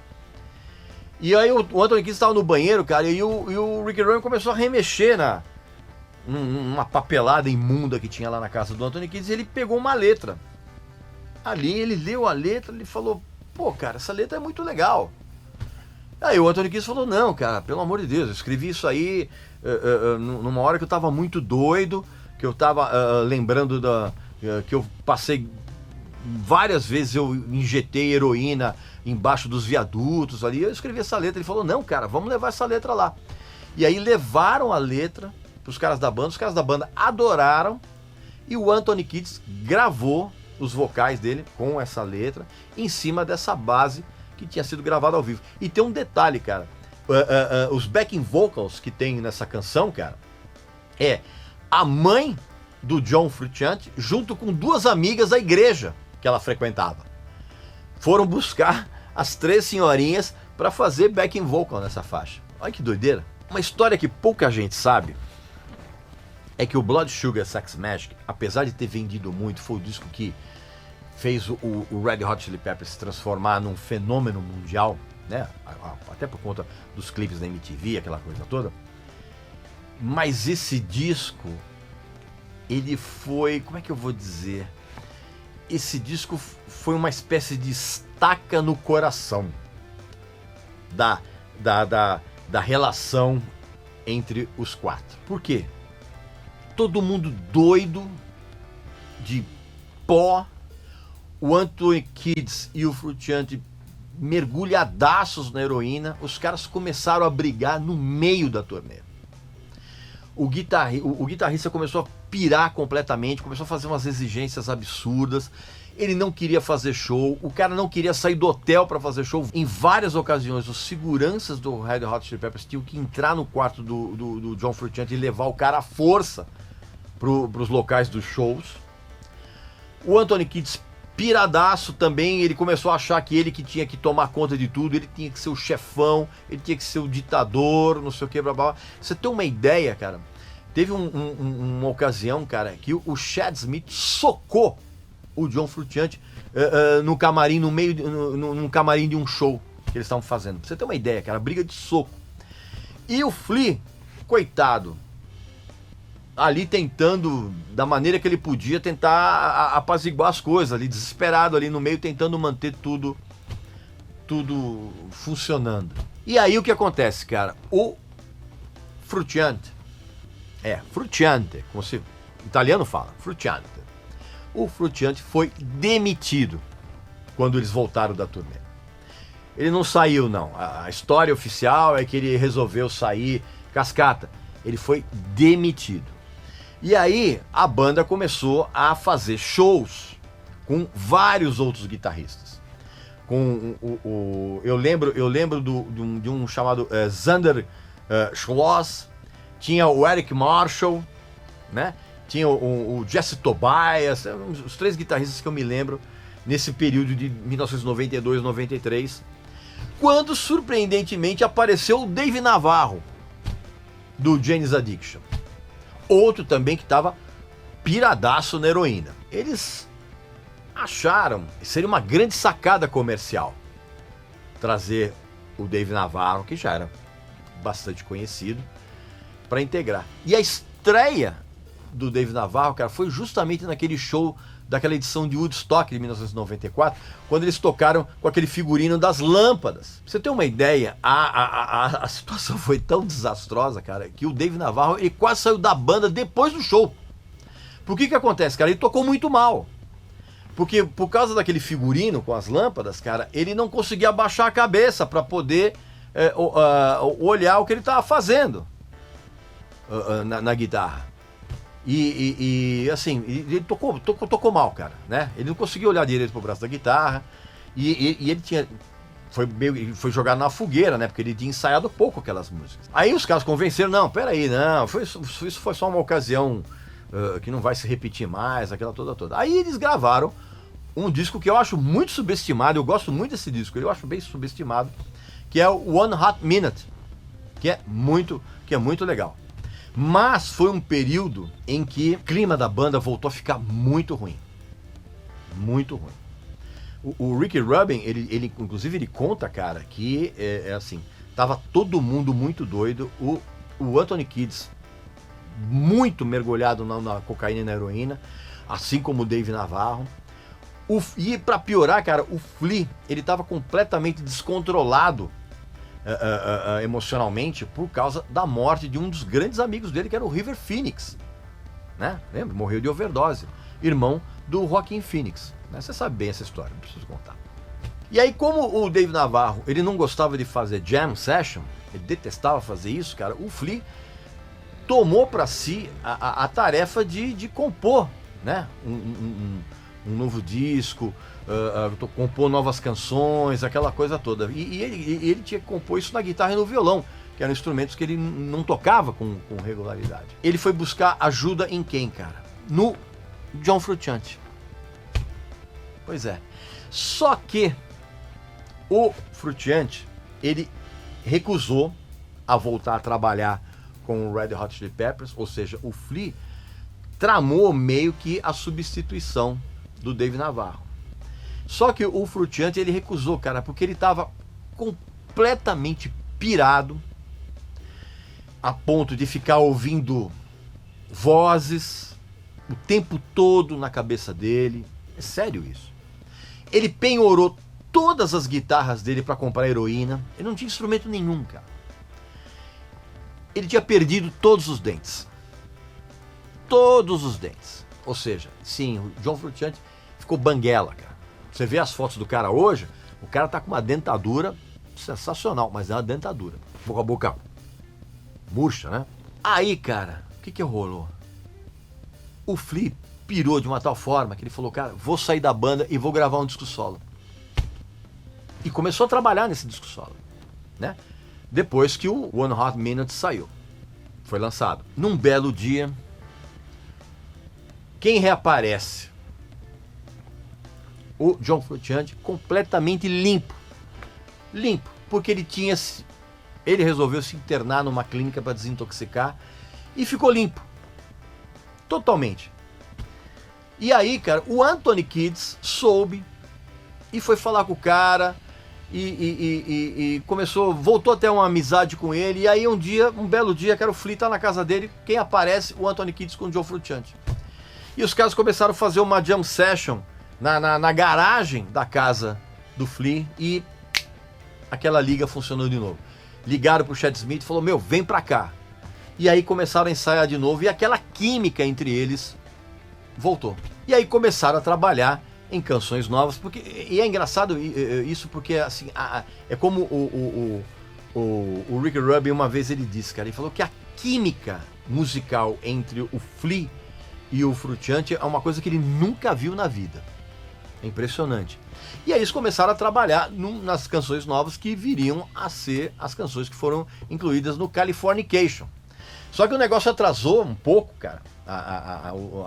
E aí o Anthony Kiedis estava no banheiro, cara, e o Ricky Rubin começou a remexer numa papelada imunda que tinha lá na casa do Anthony Kiedis, e ele pegou uma letra. Ali ele leu a letra, ele falou: pô, cara, essa letra é muito legal. Aí o Anthony Kiedis falou: não, cara, pelo amor de Deus, eu escrevi isso aí numa hora que eu tava muito doido, que eu tava lembrando que eu passei várias vezes, eu injetei heroína embaixo dos viadutos ali, eu escrevi essa letra. Ele falou: não, cara, vamos levar essa letra lá. E aí levaram a letra pros caras da banda, os caras da banda adoraram, e o Anthony Kiedis gravou os vocais dele com essa letra em cima dessa base que tinha sido gravada ao vivo. E tem um detalhe, cara, os backing vocals que tem nessa canção, cara, é a mãe do John Frusciante junto com 2 amigas da igreja que ela frequentava. Foram buscar as 3 senhorinhas para fazer backing vocal nessa faixa. Olha que doideira. Uma história que pouca gente sabe é que o Blood Sugar Sex Magic, apesar de ter vendido muito, foi o disco que fez o Red Hot Chili Peppers se transformar num fenômeno mundial, né? Até por conta dos clipes da MTV, aquela coisa toda. Mas esse disco, ele foi, como é que eu vou dizer? Esse disco foi uma espécie de estaca no coração da relação entre os 4. Por quê? Todo mundo doido, de pó, o Anthony Kiedis e o Frusciante mergulhadaços na heroína, os caras começaram a brigar no meio da turnê. O guitarrista começou a pirar completamente, começou a fazer umas exigências absurdas, ele não queria fazer show, o cara não queria sair do hotel para fazer show. Em várias ocasiões, os seguranças do Red Hot Chili Peppers tinham que entrar no quarto do John Frusciante e levar o cara à força pros locais dos shows. O Anthony Kiedis, piradaço também, ele começou a achar que ele que tinha que tomar conta de tudo, ele tinha que ser o chefão, ele tinha que ser o ditador, não sei o que, blá blá. Você tem uma ideia, cara? Teve uma ocasião, cara, que o Chad Smith socou o John Frusciante no camarim, num camarim de um show que eles estavam fazendo. Pra você ter uma ideia, cara, briga de soco. E o Flea, coitado, ali tentando, da maneira que ele podia, tentar apaziguar as coisas, ali desesperado ali no meio, tentando manter tudo funcionando. E aí o que acontece, cara? O Frusciante, como se o italiano fala, Frusciante. O Frusciante foi demitido quando eles voltaram da turnê. Ele não saiu, não. A história oficial é que ele resolveu sair cascata. Ele foi demitido. E aí a banda começou a fazer shows com vários outros guitarristas. Eu lembro de um chamado Zander Schloss, tinha o Eric Marshall, né? Tinha o Jesse Tobias, os 3 guitarristas que eu me lembro nesse período de 1992, 93, quando surpreendentemente apareceu o Dave Navarro do Jane's Addiction. Outro também que estava piradaço na heroína. Eles acharam que seria uma grande sacada comercial trazer o Dave Navarro, que já era bastante conhecido, para integrar. E a estreia do Dave Navarro, cara, foi justamente naquele show daquela edição de Woodstock de 1994, quando eles tocaram com aquele figurino das lâmpadas. Pra você ter uma ideia, a situação foi tão desastrosa, cara, que o Dave Navarro, ele quase saiu da banda depois do show. Por que acontece, cara? Ele tocou muito mal. Porque por causa daquele figurino com as lâmpadas, cara, ele não conseguia abaixar a cabeça para poder olhar o que ele estava fazendo na guitarra. E assim, ele tocou mal, cara, né? Ele não conseguia olhar direito pro braço da guitarra e ele foi jogado na fogueira, né? Porque ele tinha ensaiado pouco aquelas músicas. Aí os caras convenceram, não, peraí, não, isso foi só uma ocasião que não vai se repetir mais, aquela toda. Aí eles gravaram um disco que eu acho muito subestimado, eu gosto muito desse disco, eu acho bem subestimado, que é o One Hot Minute, que é muito legal. Mas foi um período em que o clima da banda voltou a ficar muito ruim. Muito ruim. O Ricky Rubin, ele inclusive ele conta, cara, que assim, tava todo mundo muito doido. O Anthony Kiedis muito mergulhado na cocaína e na heroína, assim como o Dave Navarro. E pra piorar, cara, o Flea, ele tava completamente descontrolado emocionalmente por causa da morte de um dos grandes amigos dele, que era o River Phoenix, né? Lembra? Morreu de overdose, irmão do Joaquin Phoenix, né? Você sabe bem essa história, não preciso contar. E aí, como o Dave Navarro, ele não gostava de fazer jam session, ele detestava fazer isso, cara, o Flea tomou para si a tarefa de compor, né? Um novo disco, compor novas canções, aquela coisa toda. E ele tinha que compor isso na guitarra e no violão, que eram instrumentos que ele não tocava com regularidade. Ele foi buscar ajuda em quem, cara? No John Frusciante. Pois é. Só que o Frusciante, ele recusou a voltar a trabalhar com o Red Hot Chili Peppers, ou seja, o Flea tramou meio que a substituição do Dave Navarro. Só que o Frusciante, ele recusou, cara, porque ele estava completamente pirado a ponto de ficar ouvindo vozes o tempo todo na cabeça dele. É sério isso. Ele penhorou todas as guitarras dele para comprar heroína. Ele não tinha instrumento nenhum, cara. Ele tinha perdido todos os dentes. Todos os dentes. Ou seja, sim, o John Frusciante ficou banguela, cara. Você vê as fotos do cara hoje, o cara tá com uma dentadura sensacional, mas é uma dentadura. Com a boca murcha, né? Aí, cara, o que rolou? O Flea pirou de uma tal forma que ele falou, cara, vou sair da banda e vou gravar um disco solo. E começou a trabalhar nesse disco solo, né? Depois que o One Hot Minute saiu. Foi lançado. Num belo dia, quem reaparece? O John Frusciante, completamente limpo. Limpo, porque ele resolveu se internar numa clínica para desintoxicar e ficou limpo. Totalmente. E aí, cara, o Anthony Kiedis soube e foi falar com o cara e voltou a ter uma amizade com ele. E aí um belo dia, cara, o Flea tá na casa dele, quem aparece? O Anthony Kiedis com o John Frusciante. E os caras começaram a fazer uma jam session na garagem da casa do Flea e aquela liga funcionou de novo. Ligaram pro Chad Smith e falou, meu, vem pra cá. E aí começaram a ensaiar de novo e aquela química entre eles voltou. E aí começaram a trabalhar em canções novas, e é engraçado isso porque assim, é como o Ricky Rubin uma vez ele disse, cara, ele falou que a química musical entre o Flea e o Frusciante é uma coisa que ele nunca viu na vida. É impressionante. E aí eles começaram a trabalhar nas canções novas que viriam a ser as canções que foram incluídas no Californication. Só que o negócio atrasou um pouco, cara.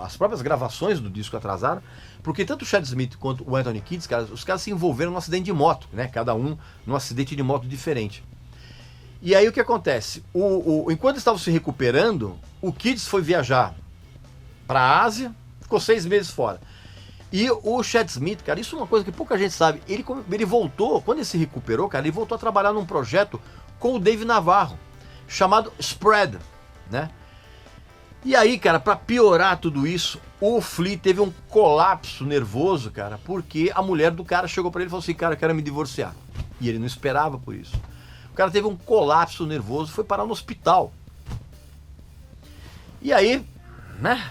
As próprias gravações do disco atrasaram, porque tanto o Chad Smith quanto o Anthony Kiedis, cara, os caras se envolveram num acidente de moto, né? Cada um num acidente de moto diferente. E aí o que acontece? Enquanto estavam se recuperando, o Kiedis foi viajar para a Ásia, ficou 6 meses fora. E o Chad Smith, cara, isso é uma coisa que pouca gente sabe, ele voltou, quando ele se recuperou, cara, ele voltou a trabalhar num projeto com o Dave Navarro, chamado Spread, né? E aí, cara, pra piorar tudo isso, o Flea teve um colapso nervoso, cara, porque a mulher do cara chegou pra ele e falou assim, cara, eu quero me divorciar. E ele não esperava por isso. O cara teve um colapso nervoso, foi parar no hospital. E aí, né,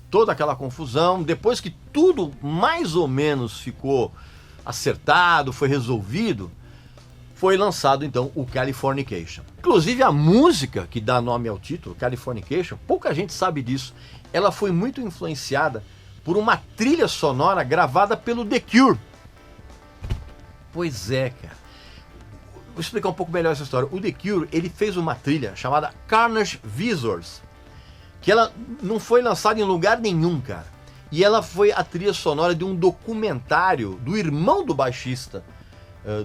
toda aquela confusão, depois que tudo mais ou menos ficou acertado, foi resolvido, foi lançado então o Californication. Inclusive a música que dá nome ao título, Californication, pouca gente sabe disso, ela foi muito influenciada por uma trilha sonora gravada pelo The Cure. Pois é, cara. Vou explicar um pouco melhor essa história. O The Cure, ele fez uma trilha chamada Carnage Visors, que ela não foi lançada em lugar nenhum, cara. E ela foi a trilha sonora de um documentário do irmão do baixista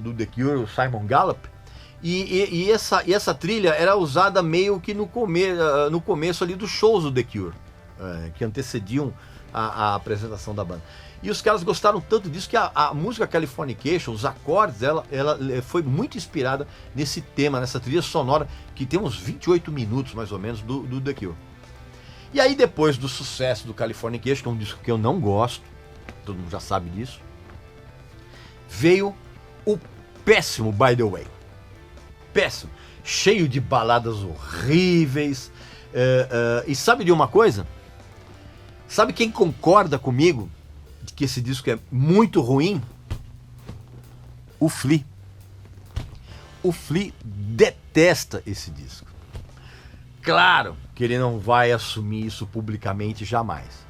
do The Cure, o Simon Gallup. E essa trilha era usada meio que no começo ali dos shows do The Cure, que antecediam a apresentação da banda. E os caras gostaram tanto disso que a música Californication, os acordes, ela foi muito inspirada nesse tema, nessa trilha sonora, que tem uns 28 minutos mais ou menos do The Cure. E aí depois do sucesso do Californication, que é um disco que eu não gosto, todo mundo já sabe disso, veio o péssimo By The Way. Péssimo. Cheio de baladas horríveis. E sabe de uma coisa? Sabe quem concorda comigo de que esse disco é muito ruim? O Flea. O Flea detesta esse disco. Claro que ele não vai assumir isso publicamente jamais.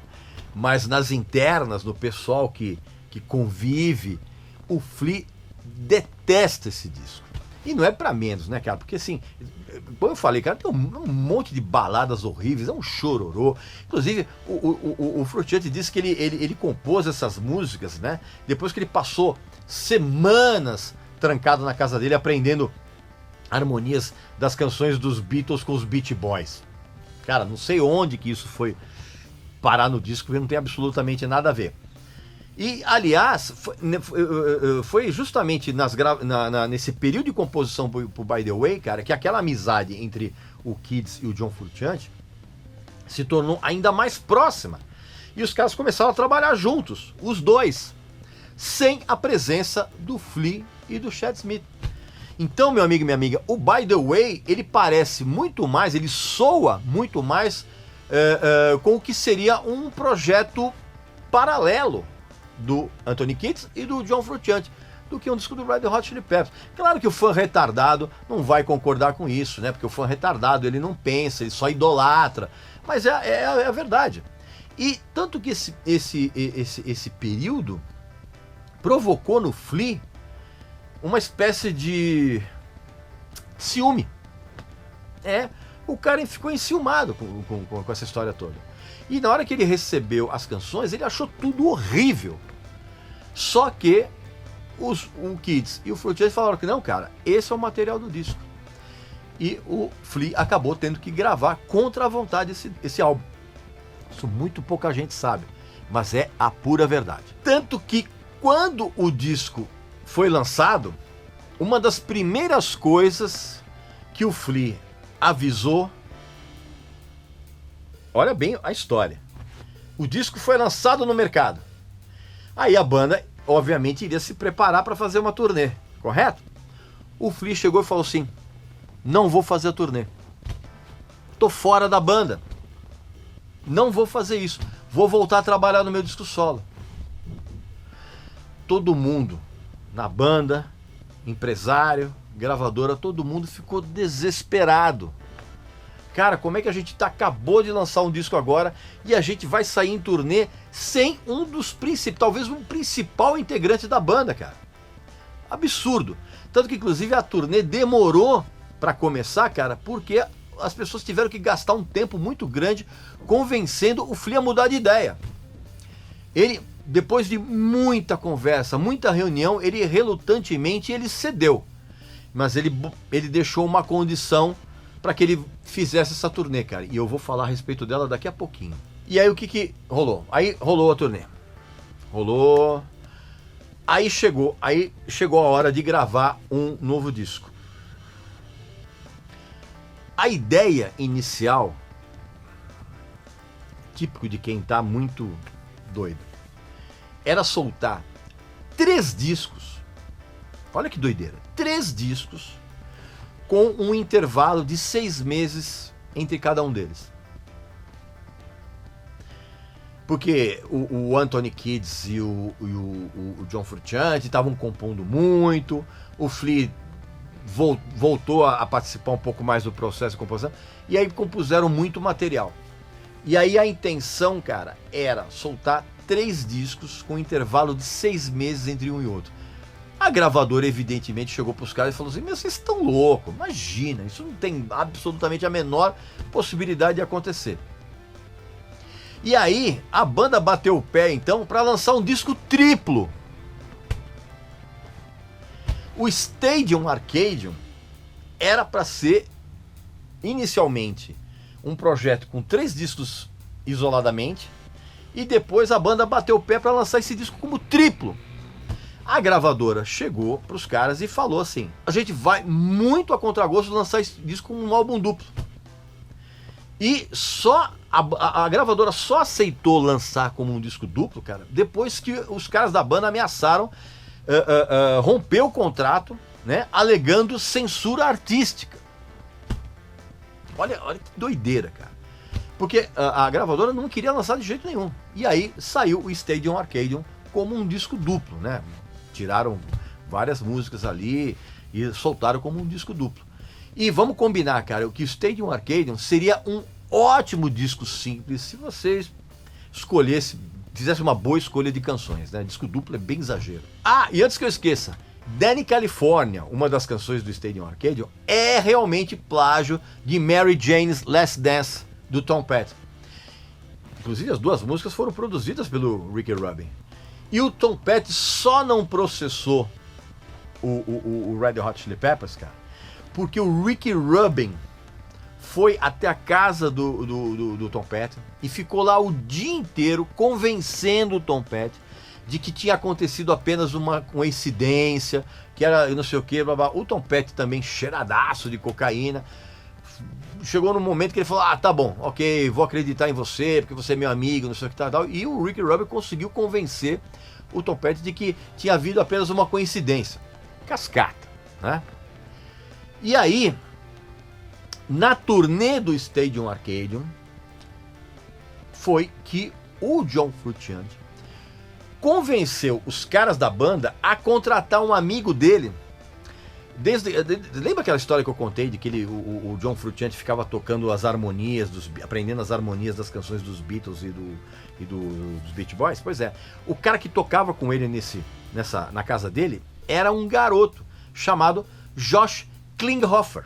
Mas nas internas, no pessoal que convive, o Flea detesta esse disco. E não é pra menos, né, cara? Porque assim, como eu falei, cara, tem um monte de baladas horríveis, é um chororô. Inclusive, o Frusciante disse que ele compôs essas músicas, né? Depois que ele passou semanas trancado na casa dele aprendendo harmonias das canções dos Beatles com os Beach Boys. Cara, não sei onde que isso foi parar no disco, porque não tem absolutamente nada a ver. E, aliás, foi justamente nesse período de composição pro By The Way, cara, que aquela amizade entre o Kids e o John Frusciante se tornou ainda mais próxima. E os caras começaram a trabalhar juntos, os dois, sem a presença do Flea e do Chad Smith. Então, meu amigo e minha amiga, o By The Way, ele parece muito mais, ele soa muito mais com o que seria um projeto paralelo do Anthony Kiedis e do John Frusciante, do que um disco do Red Hot Chili Peppers. Claro que o fã retardado não vai concordar com isso, né? Porque o fã retardado, ele não pensa, ele só idolatra. Mas é a verdade. E tanto que esse período provocou no Flea uma espécie de ciúme. O cara ficou enciumado com essa história toda. E na hora que ele recebeu as canções, ele achou tudo horrível. Só que o Kids e o Frusciante falaram que não, cara, esse é o material do disco. E o Flea acabou tendo que gravar contra a vontade esse álbum. Isso muito pouca gente sabe, mas é a pura verdade. Tanto que quando o disco foi lançado, uma das primeiras coisas que o Flea avisou, olha bem a história, o disco foi lançado no mercado, aí a banda obviamente iria se preparar para fazer uma turnê, correto? O Flea chegou e falou assim: não vou fazer a turnê, tô fora da banda, não vou fazer isso, vou voltar a trabalhar no meu disco solo. Todo mundo na banda, empresário, gravadora, todo mundo ficou desesperado. Cara, como é que a gente acabou de lançar um disco agora e a gente vai sair em turnê sem um dos principais, talvez um principal integrante da banda, cara? Absurdo. Tanto que inclusive a turnê demorou para começar, cara, porque as pessoas tiveram que gastar um tempo muito grande convencendo o Flea a mudar de ideia. Ele, depois de muita conversa, muita reunião, ele relutantemente ele cedeu. Mas ele deixou uma condição para que ele fizesse essa turnê, cara. E eu vou falar a respeito dela daqui a pouquinho. E aí o que rolou? Aí rolou a turnê. Rolou. Aí chegou a hora de gravar um novo disco. A ideia inicial, típico de quem tá muito doido, era soltar 3 discos. Olha que doideira. 3 discos com um intervalo de 6 meses entre cada um deles. Porque o Anthony Kiedis e o John Frusciante estavam compondo muito, o Flea voltou a participar um pouco mais do processo de composição, e aí compuseram muito material. E aí a intenção, cara, era soltar 3 discos com um intervalo de 6 meses entre um e outro. A gravadora, evidentemente, chegou pros caras e falou assim: meu, vocês estão loucos, imagina, isso não tem absolutamente a menor possibilidade de acontecer. E aí, a banda bateu o pé, então, para lançar um disco triplo. O Stadium Arcadium era para ser, inicialmente, um projeto com 3 discos isoladamente, e depois a banda bateu o pé para lançar esse disco como triplo. A gravadora chegou pros caras e falou assim: a gente vai muito a contragosto lançar esse disco como um álbum duplo. E só a gravadora só aceitou lançar como um disco duplo, cara, depois que os caras da banda ameaçaram romper o contrato, né, alegando censura artística. Olha que doideira, cara. Porque a gravadora não queria lançar de jeito nenhum. E aí saiu o Stadium Arcadium como um disco duplo, né? Tiraram várias músicas ali e soltaram como um disco duplo. E vamos combinar, cara, que o Stadium Arcadium seria um ótimo disco simples se vocês fizesse uma boa escolha de canções, né? Disco duplo é bem exagero. Ah, e antes que eu esqueça, Danny California, uma das canções do Stadium Arcadium, é realmente plágio de Mary Jane's Last Dance, do Tom Petty. Inclusive as 2 músicas foram produzidas pelo Ricky Rubin. E o Tom Petty só não processou o Red Hot Chili Peppers, cara, porque o Ricky Rubin foi até a casa do Tom Petty e ficou lá o dia inteiro convencendo o Tom Petty de que tinha acontecido apenas uma coincidência, que era não sei o que, blá blá. O Tom Petty também cheiradaço de cocaína. Chegou no momento que ele falou: ah, tá bom, ok, vou acreditar em você, porque você é meu amigo, não sei o que tal. E o Ricky Rubin conseguiu convencer o Tom Petty de que tinha havido apenas uma coincidência. Cascata, né? E aí, na turnê do Stadium Arcadium, foi que o John Frusciante convenceu os caras da banda a contratar um amigo dele. Lembra aquela história que eu contei de que o John Frusciante ficava tocando as harmonias, aprendendo as harmonias das canções dos Beatles e dos Beach Boys? Pois é, o cara que tocava com ele na casa dele era um garoto chamado Josh Klinghoffer.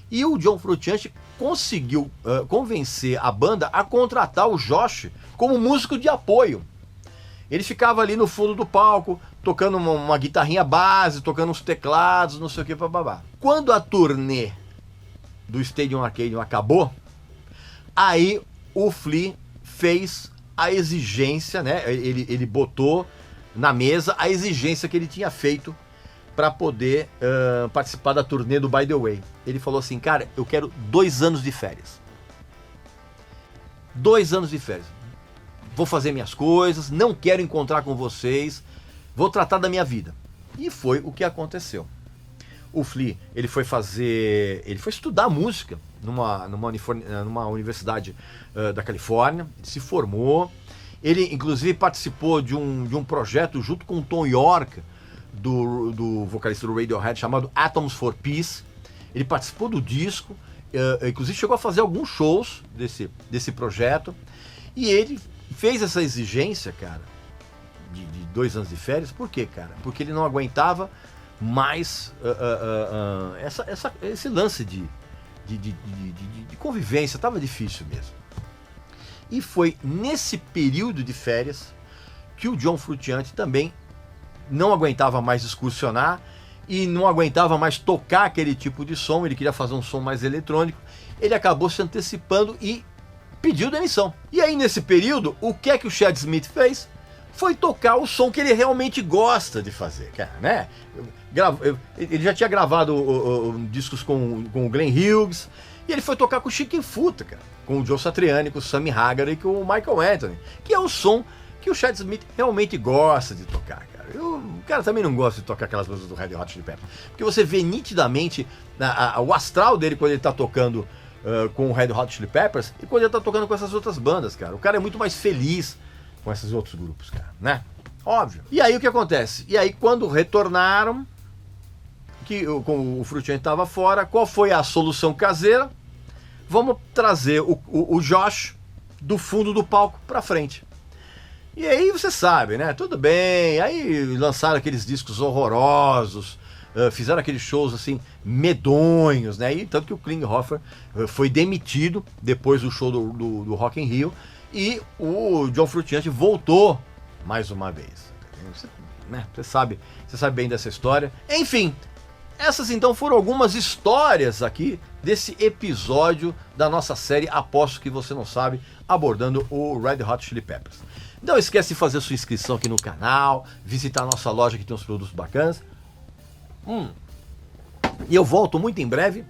E o John Frusciante conseguiu convencer a banda a contratar o Josh como músico de apoio. Ele ficava ali no fundo do palco, tocando uma guitarrinha base, tocando uns teclados, não sei o que, bababá. Quando a turnê do Stadium Arcadium acabou, aí o Flea fez a exigência, né? Ele botou na mesa a exigência que ele tinha feito para poder participar da turnê do By The Way. Ele falou assim: cara, eu quero 2 anos de férias. 2 anos de férias. Vou fazer minhas coisas, não quero encontrar com vocês, vou tratar da minha vida. E foi o que aconteceu. O Flea, ele foi estudar música numa universidade da Califórnia, ele se formou, ele inclusive participou de um projeto junto com o Tom York, do vocalista do Radiohead, chamado Atoms for Peace. Ele participou do disco, inclusive chegou a fazer alguns shows desse projeto, e ele fez essa exigência, cara, de 2 anos de férias. Por quê, cara? Porque ele não aguentava mais esse lance de convivência, estava difícil mesmo. E foi nesse período de férias que o John Frusciante também não aguentava mais excursionar e não aguentava mais tocar aquele tipo de som. Ele queria fazer um som mais eletrônico. Ele acabou se antecipando e pediu demissão. E aí, nesse período, o que é que o Chad Smith fez? Foi tocar o som que ele realmente gosta de fazer, cara, né? Ele já tinha gravado discos com o Glenn Hughes, e ele foi tocar com o Chicken Foot, cara, com o Joe Satriani, com o Sammy Hagar e com o Michael Anthony, que é o som que o Chad Smith realmente gosta de tocar, cara. O cara também não gosta de tocar aquelas músicas do Red Hot Chili Peppers, porque você vê nitidamente o astral dele quando ele tá tocando com o Red Hot Chili Peppers e quando ele tá tocando com essas outras bandas, cara. O cara é muito mais feliz, com esses outros grupos, cara, né? Óbvio. E aí o que acontece? E aí quando retornaram, com o Frutiante estava fora, qual foi a solução caseira? Vamos trazer o Josh do fundo do palco pra frente. E aí você sabe, né? Tudo bem. Aí lançaram aqueles discos horrorosos, fizeram aqueles shows assim medonhos, né? E tanto que o Klinghoffer foi demitido depois do show do Rock in Rio e o John Frusciante voltou mais uma vez. Você sabe bem dessa história. Enfim, essas então foram algumas histórias aqui desse episódio da nossa série Aposto que Você Não Sabe, abordando o Red Hot Chili Peppers. Não esquece de fazer sua inscrição aqui no canal, visitar a nossa loja que tem uns produtos bacanas. E eu volto muito em breve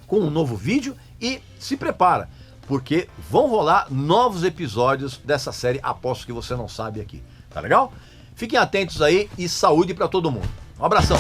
com um novo vídeo e se prepara, porque vão rolar novos episódios dessa série Aposto que Você Não Sabe aqui. Tá legal? Fiquem atentos aí e saúde para todo mundo. Um abração!